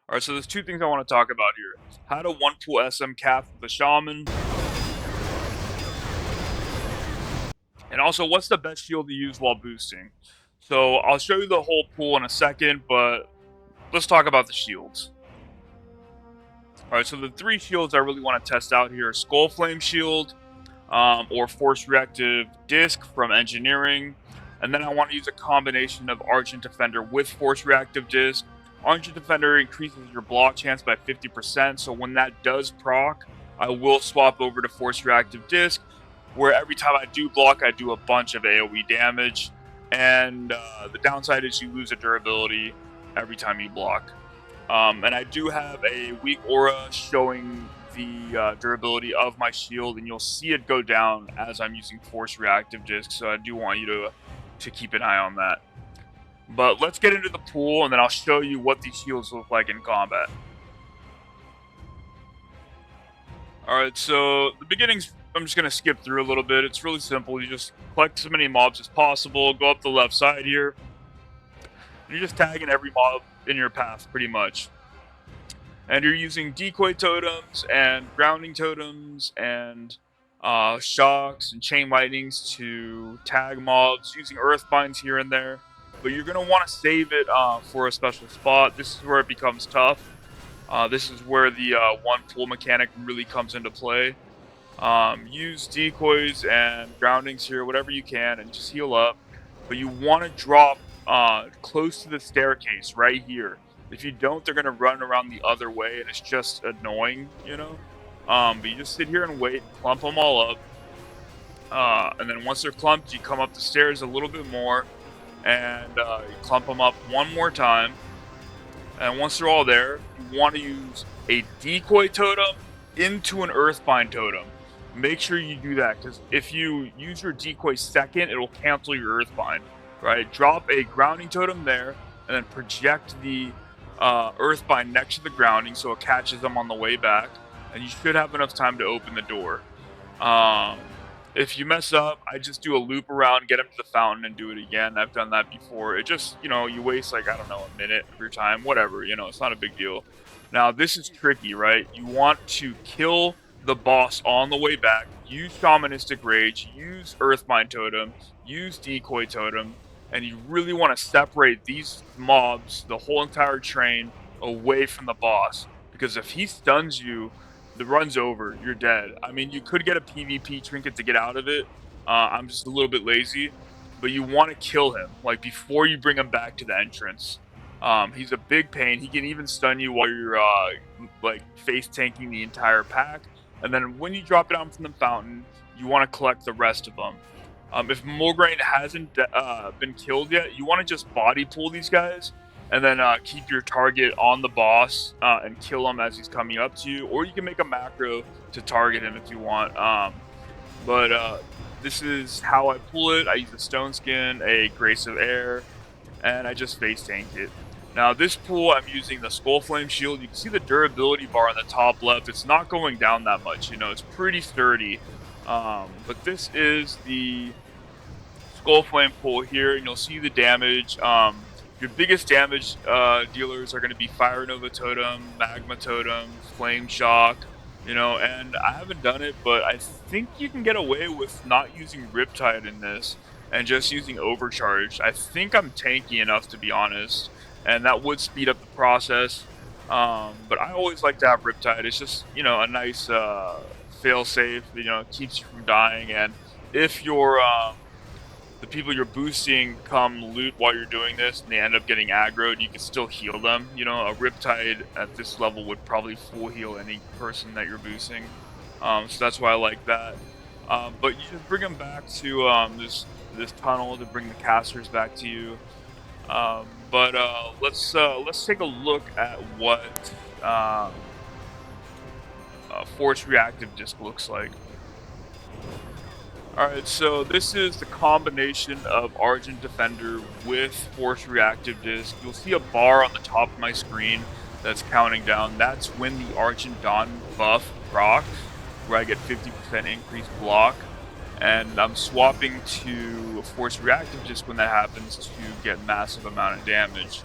Alright, so there's two things I want to talk about here. How to one pull SM Cath with the Shaman, and also what's the best shield to use while boosting. So I'll show you the whole pool in a second, but let's talk about the shields. Alright, so the three shields I really want to test out here are Skullflame shield, or Force Reactive Disc from Engineering, and then I want to use a combination of Argent Defender with Force Reactive Disc. Argent Defender increases your block chance by 50%, so when that does proc, I will swap over to Force Reactive Disc, where every time I do block, I do a bunch of AoE damage, and the downside is you lose a durability every time you block. And I do have a weak aura showing the durability of my shield, and you'll see it go down as I'm using Force Reactive Disc, so I do want you to keep an eye on that. But let's get into the pool, and then I'll show you what these shields look like in combat. Alright, so the beginning's, I'm just going to skip through a little bit. It's really simple. You just collect as many mobs as possible, go up the left side here. You're just tagging every mob in your path, pretty much. And you're using decoy totems and grounding totems and shocks and chain lightnings to tag mobs, using earth binds here and there. But you're going to want to save it for a special spot. This is where it becomes tough. This is where the one pull mechanic really comes into play. Use decoys and groundings here, whatever you can, and just heal up. But you want to drop close to the staircase right here. If you don't, they're going to run around the other way, and it's just annoying, you know? But you just sit here and wait, clump them all up. And then once they're clumped, you come up the stairs a little bit more, and you clump them up one more time. And once they're all there, you want to use a decoy totem into an earthbind totem. Make sure you do that, because if you use your decoy second, it'll cancel your earthbind. Right? Drop a grounding totem there, and then project the earthbind next to the grounding so it catches them on the way back, and you should have enough time to open the door. If you mess up, I just do a loop around, get them to the fountain, and do it again. I've done that before. It just, you waste like, I don't know, a minute of your time, whatever, it's not a big deal. Now, this is tricky, right? You want to kill the boss on the way back, use Shamanistic Rage, use Earthbind Totem, use Decoy Totem, and you really want to separate these mobs, the whole entire train, away from the boss. Because if he stuns you, the run's over, you're dead. I mean, you could get a PvP trinket to get out of it. I'm just a little bit lazy. But you want to kill him, like, before you bring him back to the entrance. He's a big pain. He can even stun you while you're, like, face tanking the entire pack. And then when you drop it down from the fountain, you want to collect the rest of them. If Mulgrain hasn't been killed yet, you want to just body pull these guys, and then keep your target on the boss and kill him as he's coming up to you. Or you can make a macro to target him if you want. But this is how I pull it. I use a Stone Skin, a Grace of Air, and I just face tank it. Now this pull, I'm using the Skullflame shield. You can see the durability bar on the top left. It's not going down that much, it's pretty sturdy. But this is the Skullflame pull here, and you'll see the damage. Your biggest damage dealers are going to be Fire Nova Totem, Magma Totem, Flame Shock, and I haven't done it, but I think you can get away with not using Riptide in this, and just using Overcharge. I think I'm tanky enough, to be honest, and that would speed up the process. But I always like to have Riptide. It's just, a nice fail-safe, keeps you from dying, and if you're the people you're boosting come loot while you're doing this and they end up getting aggroed, you can still heal them. A Riptide at this level would probably full heal any person that you're boosting. So that's why I like that. But you just bring them back to this tunnel to bring the casters back to you. But let's take a look at what Force Reactive Disc looks like. Alright, so this is the combination of Argent Defender with Force Reactive Disc. You'll see a bar on the top of my screen that's counting down. That's when the Argent Dawn buff procs, where I get 50% increased block. And I'm swapping to Force Reactive Disc when that happens to get massive amount of damage.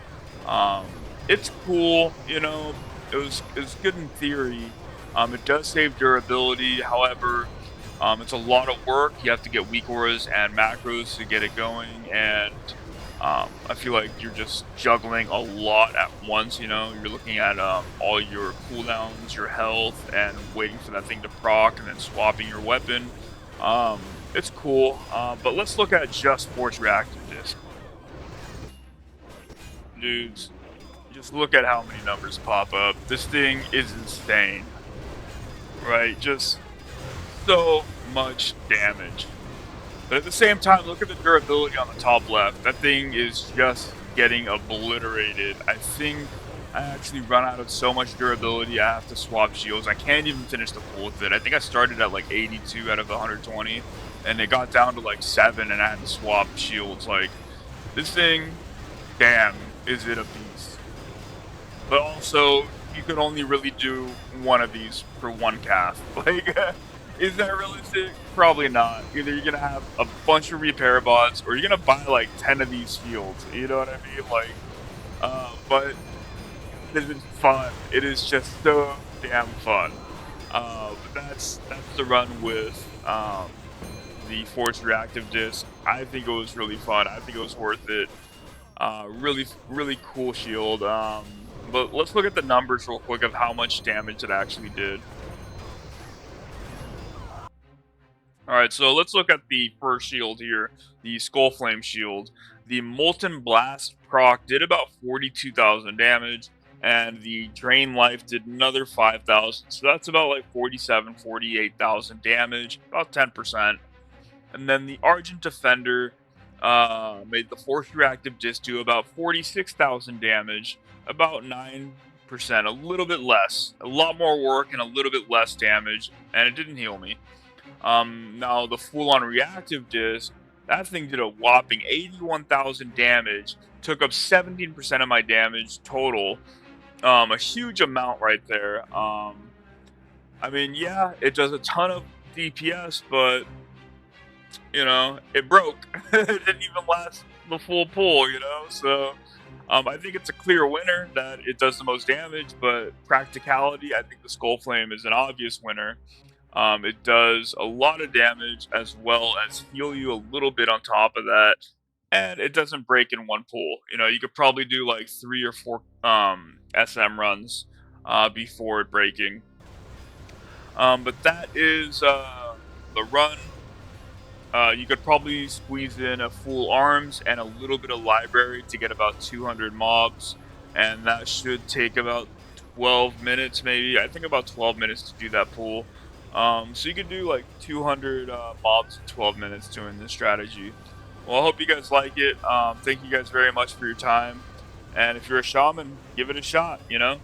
it's cool, you know, it was good in theory. It does save durability, however, it's a lot of work. You have to get weak auras and macros to get it going, and I feel like you're just juggling a lot at once. You know, you're looking at all your cooldowns, your health, and waiting for that thing to proc, and then swapping your weapon. It's cool, but let's look at just Force Reactive Disc, dudes. Just look at how many numbers pop up. This thing is insane, right? Just so much damage. But at the same time, look at the durability on the top left. That thing is just getting obliterated. I think I actually run out of so much durability, I have to swap shields. I can't even finish the pull with it. I think I started at like 82 out of 120, and it got down to like 7, and I had to swap shields. Like, this thing, damn, is it a beast. But also, you could only really do one of these for one cath. Like, is that realistic? Probably not. Either you're gonna have a bunch of repair bots, or you're gonna buy like 10 of these fields. You know what I mean? Like, but it is fun. It is just so damn fun. But that's the run with the Force Reactive Disc. I think it was really fun. I think it was worth it. Really cool shield. But let's look at the numbers real quick of how much damage it actually did. Alright, so let's look at the first shield here, the Skullflame shield. The Molten Blast proc did about 42,000 damage, and the Drain Life did another 5,000, so that's about like 48,000 damage, about 10%. And then the Argent Defender made the Force Reactive Disc do about 46,000 damage, about 9%, a little bit less. A lot more work and a little bit less damage, and it didn't heal me. Now the full-on reactive disc, that thing did a whopping 81,000 damage, took up 17% of my damage total. A huge amount right there. I mean, yeah, it does a ton of DPS, but you know, it broke. It didn't even last the full pull, you know. So, I think it's a clear winner that it does the most damage, but practicality, I think the Skull Flame is an obvious winner. It does a lot of damage as well as heal you a little bit on top of that, and it doesn't break in one pull. You know, you could probably do like 3 or 4 SM runs before it breaking. But that is the run. You could probably squeeze in a full arms and a little bit of library to get about 200 mobs, and that should take about 12 minutes, maybe. I think about 12 minutes to do that pull. So you could do like 200 mobs in 12 minutes doing this strategy. Well, I hope you guys like it. Thank you guys very much for your time. And if you're a shaman, give it a shot, you know?